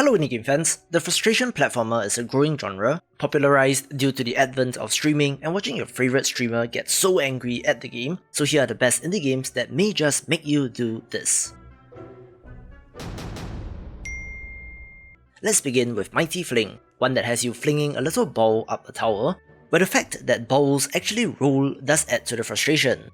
Hello Indie fans, the frustration platformer is a growing genre, popularized due to the advent of streaming and watching your favorite streamer get so angry at the game, so here are the best indie games that may just make you do this. Let's begin with Mighty Fling, one that has you flinging a little ball up a tower, where the fact that balls actually roll does add to the frustration.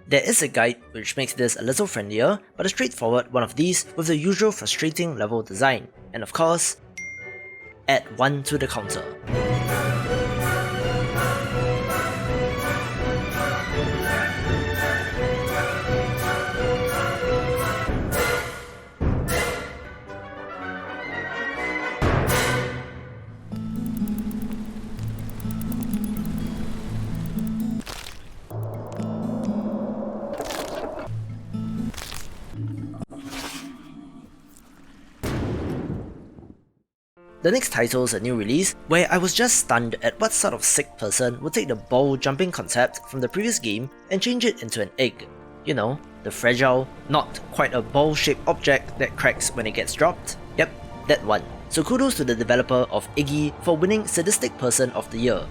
There is a guide which makes this a little friendlier, but a straightforward one of these with the usual frustrating level design, and of course, add 1 to the counter. The next title is a new release, where I was just stunned at what sort of sick person would take the ball jumping concept from the previous game and change it into an egg. You know, the fragile, not quite a ball-shaped object that cracks when it gets dropped. Yep, that one. So kudos to the developer of Eggy for winning Sadistic Person of the Year.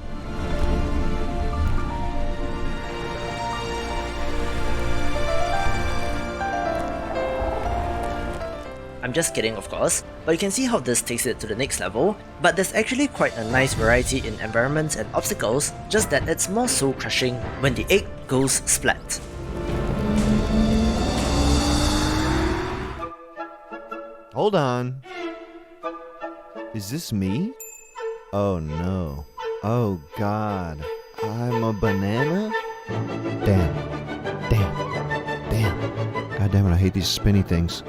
I'm just kidding of course, but you can see how this takes it to the next level, but there's actually quite a nice variety in environments and obstacles, just that it's more soul crushing when the egg goes splat. Hold on. Is this me? Oh no. Oh god. I'm a banana? Damn. God damn it, I hate these spinny things.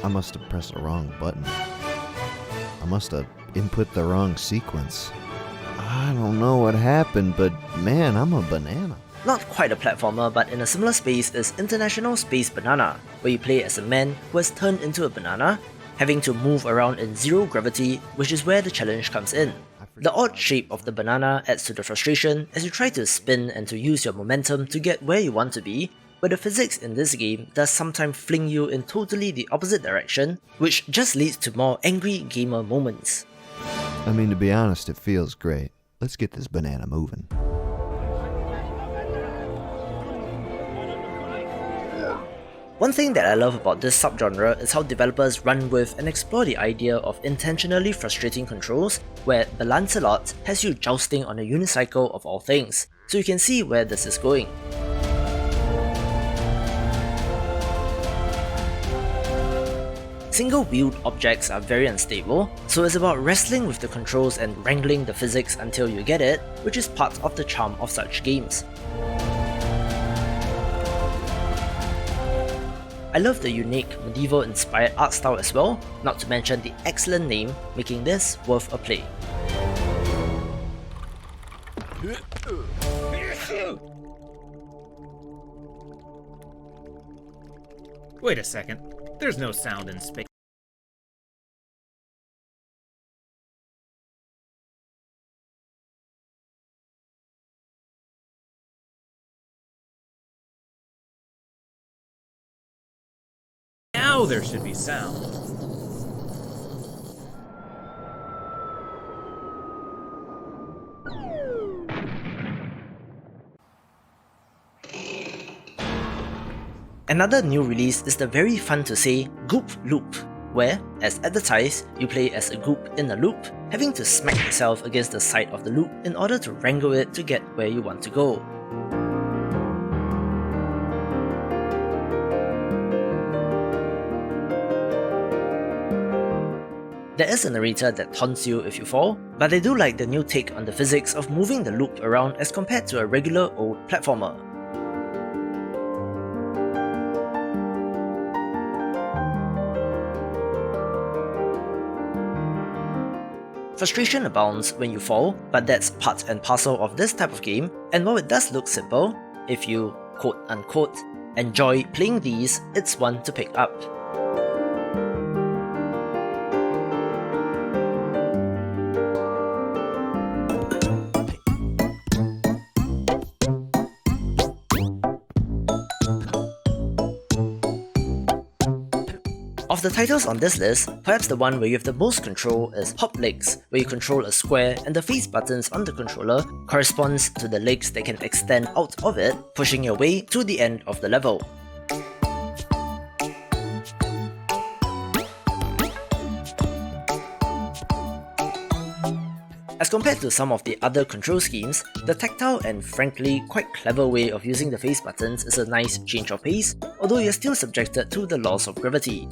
I must have pressed the wrong button. I must have input the wrong sequence. I don't know what happened, but man, I'm a banana. Not quite a platformer, but in a similar space is International Space Banana, where you play as a man who has turned into a banana, having to move around in zero gravity, which is where the challenge comes in. The odd shape of the banana adds to the frustration as you try to spin and to use your momentum to get where you want to be, but the physics in this game does sometimes fling you in totally the opposite direction, which just leads to more angry gamer moments. I mean, to be honest, it feels great. Let's get this banana moving. One thing that I love about this subgenre is how developers run with and explore the idea of intentionally frustrating controls, where Balancelot has you jousting on a unicycle of all things, so you can see where this is going. Single-wheeled objects are very unstable, so it's about wrestling with the controls and wrangling the physics until you get it, which is part of the charm of such games. I love the unique medieval-inspired art style as well, not to mention the excellent name, making this worth a play. Wait a second, there's no sound in space. Now there should be sound. Another new release is the very fun to say Goop Loop, where, as advertised, you play as a goop in a loop, having to smack yourself against the side of the loop in order to wrangle it to get where you want to go. There is a narrator that taunts you if you fall, but I do like the new take on the physics of moving the loop around as compared to a regular old platformer. Frustration abounds when you fall, but that's part and parcel of this type of game, and while it does look simple, if you quote-unquote enjoy playing these, it's one to pick up. Of the titles on this list, perhaps the one where you have the most control is Hoplegs, where you control a square and the face buttons on the controller corresponds to the legs that can extend out of it, pushing your way to the end of the level. As compared to some of the other control schemes, the tactile and frankly quite clever way of using the face buttons is a nice change of pace, although you're still subjected to the laws of gravity.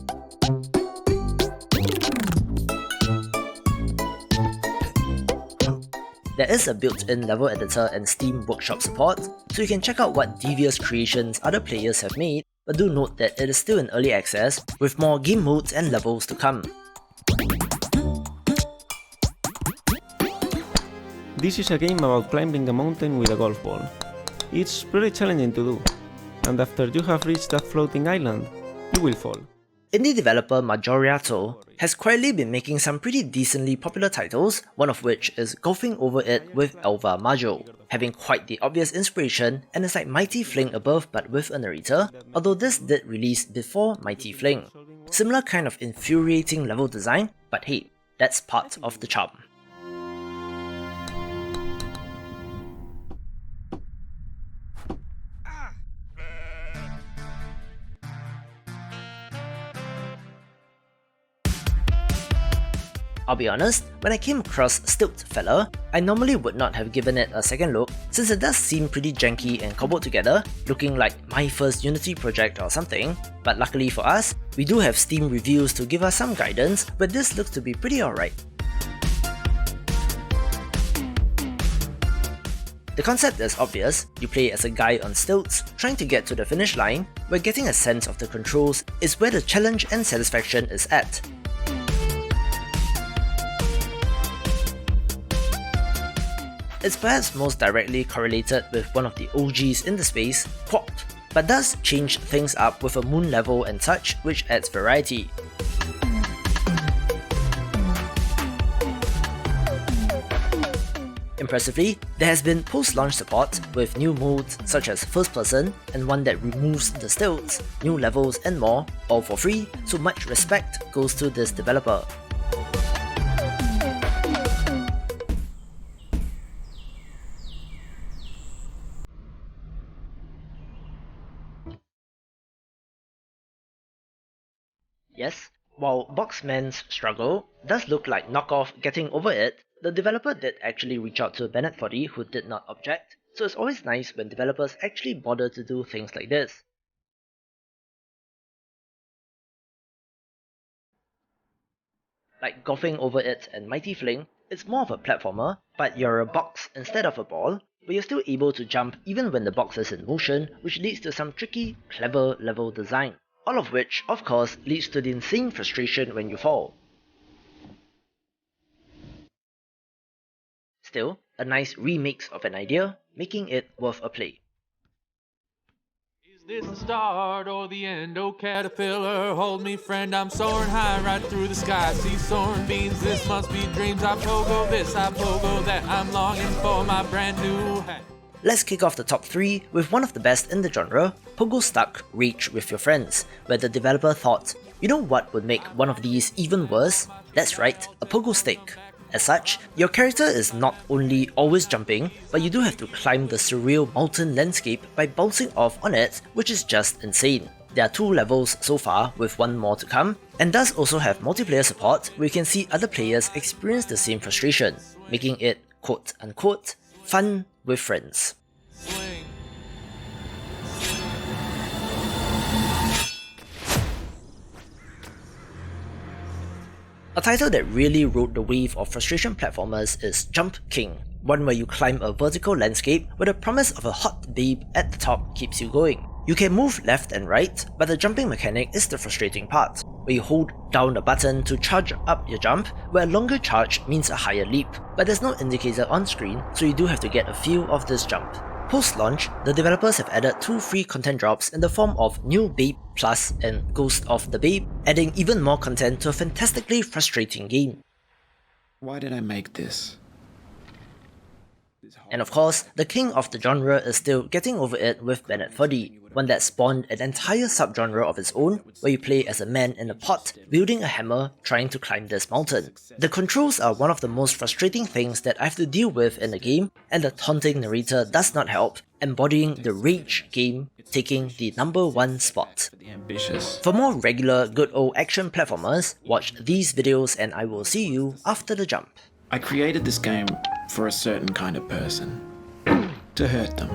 There is a built-in level editor and Steam Workshop support, so you can check out what devious creations other players have made, but do note that it is still in early access, with more game modes and levels to come. This is a game about climbing a mountain with a golf ball. It's pretty challenging to do, and after you have reached that floating island, you will fall. Indie developer Majo has quietly been making some pretty decently popular titles, one of which is Golfing Over It with Alva Majo, having quite the obvious inspiration and is like Mighty Fling above but with a narrator, although this did release before Mighty Fling. Similar kind of infuriating level design, but hey, that's part of the charm. I'll be honest, when I came across Stilt Fella, I normally would not have given it a second look since it does seem pretty janky and cobbled together, looking like my first Unity project or something, but luckily for us, we do have Steam reviews to give us some guidance, but this looks to be pretty alright. The concept is obvious. You play as a guy on stilts, trying to get to the finish line, where getting a sense of the controls is where the challenge and satisfaction is at. It's perhaps most directly correlated with one of the OGs in the space, Quap, but does change things up with a moon level and such, which adds variety. Impressively, there has been post-launch support with new modes such as first person and one that removes the stilts, new levels and more, all for free, so much respect goes to this developer. Yes, while Boxman's struggle does look like knockoff Getting Over It, the developer did actually reach out to Bennett Foddy, who did not object, so it's always nice when developers actually bother to do things like this. Like Golfing Over It and Mighty Fling, it's more of a platformer, but you're a box instead of a ball, but you're still able to jump even when the box is in motion, which leads to some tricky, clever level design. All of which, of course, leads to the insane frustration when you fall. Still, a nice remix of an idea, making it worth a play. Is this the start or the end? Oh caterpillar, hold me friend, I'm soaring high right through the sky. See soaring beams, this must be dreams. I pogo this, I pogo that, I'm longing for my brand new hat. Let's kick off the top 3 with one of the best in the genre, Pogo Stuck Rage with Your Friends, where the developer thought, you know what would make one of these even worse? That's right, a pogo stick. As such, your character is not only always jumping, but you do have to climb the surreal mountain landscape by bouncing off on it, which is just insane. There are 2 levels so far, with 1 more to come, and does also have multiplayer support where you can see other players experience the same frustration, making it quote-unquote fun with friends. Swing. A title that really rode the wave of frustration platformers is Jump King, one where you climb a vertical landscape where the promise of a hot babe at the top keeps you going. You can move left and right, but the jumping mechanic is the frustrating part, where you hold down the button to charge up your jump, where a longer charge means a higher leap, but there's no indicator on screen, so you do have to get a feel of this jump. Post-launch, the developers have added 2 free content drops in the form of New Babe Plus and Ghost of the Babe, adding even more content to a fantastically frustrating game. Why did I make this? And of course, the king of the genre is still Getting Over It with Bennett Foddy, one that spawned an entire subgenre of its own, where you play as a man in a pot, wielding a hammer, trying to climb this mountain. The controls are one of the most frustrating things that I have to deal with in the game, and the taunting narrator does not help, embodying the rage game taking the #1 spot. Ambitious. For more regular, good old action platformers, watch these videos and I will see you after the jump. I created this game for a certain kind of person. To hurt them.